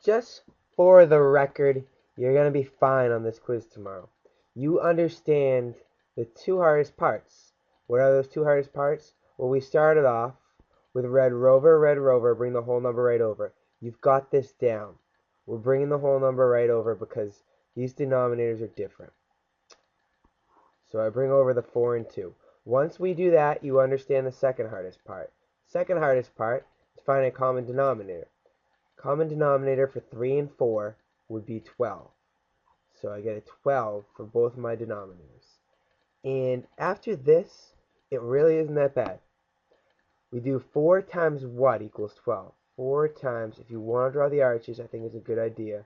just for the record, you're going to be fine on this quiz tomorrow. You understand the two hardest parts. What are those two hardest parts? Well, we started off with red rover, bring the whole number right over. You've got this down. We're bringing the whole number right over because these denominators are different. So I bring over the 4 and 2. Once we do that, you understand the second hardest part. Second hardest part is finding a common denominator. Common denominator for 3 and 4 would be 12. So I get a 12 for both of my denominators. And after this, it really isn't that bad. We do 4 times what equals 12? 4 times, if you want to draw the arches, I think it's a good idea.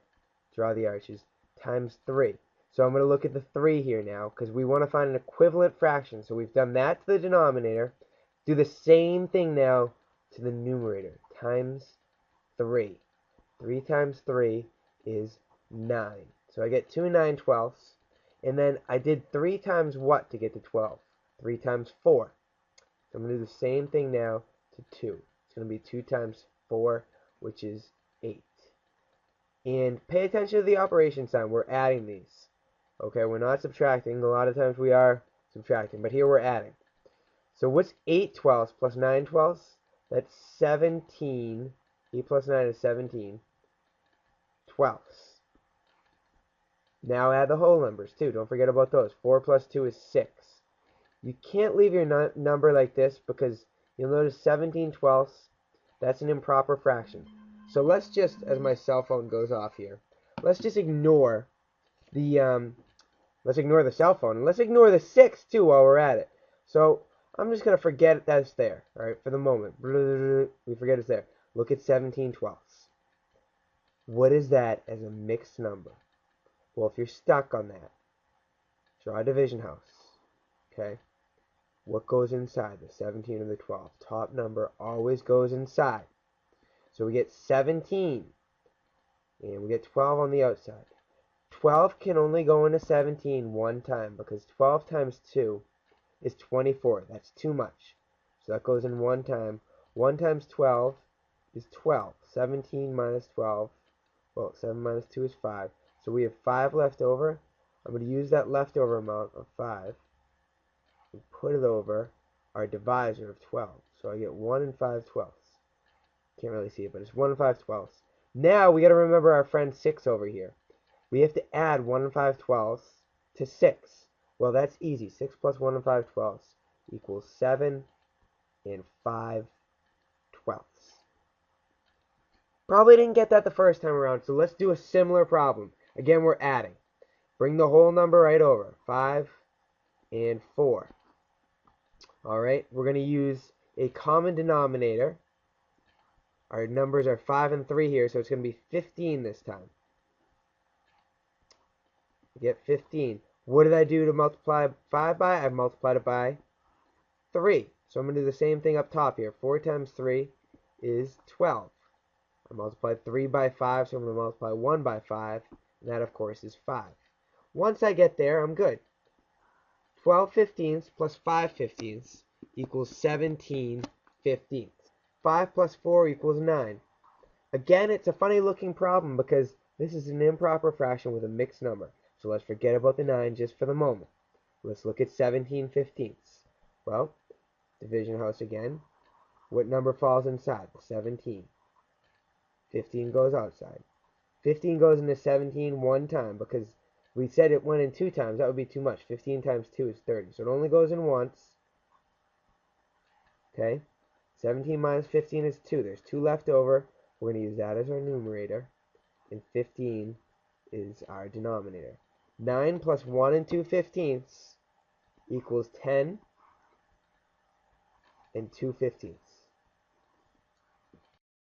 Draw the arches, times 3. So I'm going to look at the 3 here now, because we want to find an equivalent fraction. So we've done that to the denominator. Do the same thing now to the numerator, times 3. 3 times 3 is 9. So I get 2 9/12. And then I did 3 times what to get to 12? 3 times 4. So I'm going to do the same thing now to 2. It's going to be 2 times 4, which is 8. And pay attention to the operation sign. We're adding these. Okay, we're not subtracting. A lot of times we are subtracting, but here we're adding. So what's 8/12 plus 9/12? That's 17. 8 plus 9 is 17 twelfths. Now add the whole numbers too. Don't forget about those. 4 plus 2 is 6. You can't leave your number like this because you'll notice 17 twelfths, that's an improper fraction. So let's just, as my cell phone goes off here, let's just ignore the cell phone. And let's ignore the 6 too while we're at it. So I'm just going to forget that's there, all right, for the moment. We forget it's there. Look at 17 twelfths. What is that as a mixed number? Well, if you're stuck on that, draw a division house, okay? What goes inside the 17 and the 12? Top number always goes inside. So we get 17, and we get 12 on the outside. 12 can only go into 17 one time because 12 times 2 is 24. That's too much. So that goes in one time. 1 times 12 is 12. 17 minus 12, well, 7 minus 2 is 5. So we have 5 left over. I'm going to use that leftover amount of 5 and put it over our divisor of 12. So I get 1 and 5/12. Can't really see it, but it's 1 and 5/12. Now we got to remember our friend 6 over here. We have to add 1 and 5/12 to 6. Well, that's easy. 6 plus 1 and 5/12 equals 7 and 5/12. Probably didn't get that the first time around, so let's do a similar problem. Again, we're adding. Bring the whole number right over. 5 and 4. Alright, we're going to use a common denominator. Our numbers are 5 and 3 here, so it's going to be 15 this time. We get 15. What did I do to multiply 5 by? I multiplied it by 3. So I'm going to do the same thing up top here. 4 times 3 is 12. I multiplied 3 by 5, so I'm going to multiply 1 by 5. And that, of course, is 5. Once I get there, I'm good. 12 fifteenths plus 5 fifteenths equals 17 fifteenths. 5 plus 4 equals 9. Again, it's a funny looking problem because this is an improper fraction with a mixed number. So let's forget about the 9 just for the moment. Let's look at 17 fifteenths. Well, division house again. What number falls inside? 17. 15 goes outside. 15 goes into 17 one time because we said it went in 2 times. That would be too much. 15 times 2 is 30. So it only goes in once. Okay? 17 minus 15 is 2. There's 2 left over. We're going to use that as our numerator. And 15 is our denominator. 9 plus 1 and 2 fifteenths equals 10 and 2 fifteenths.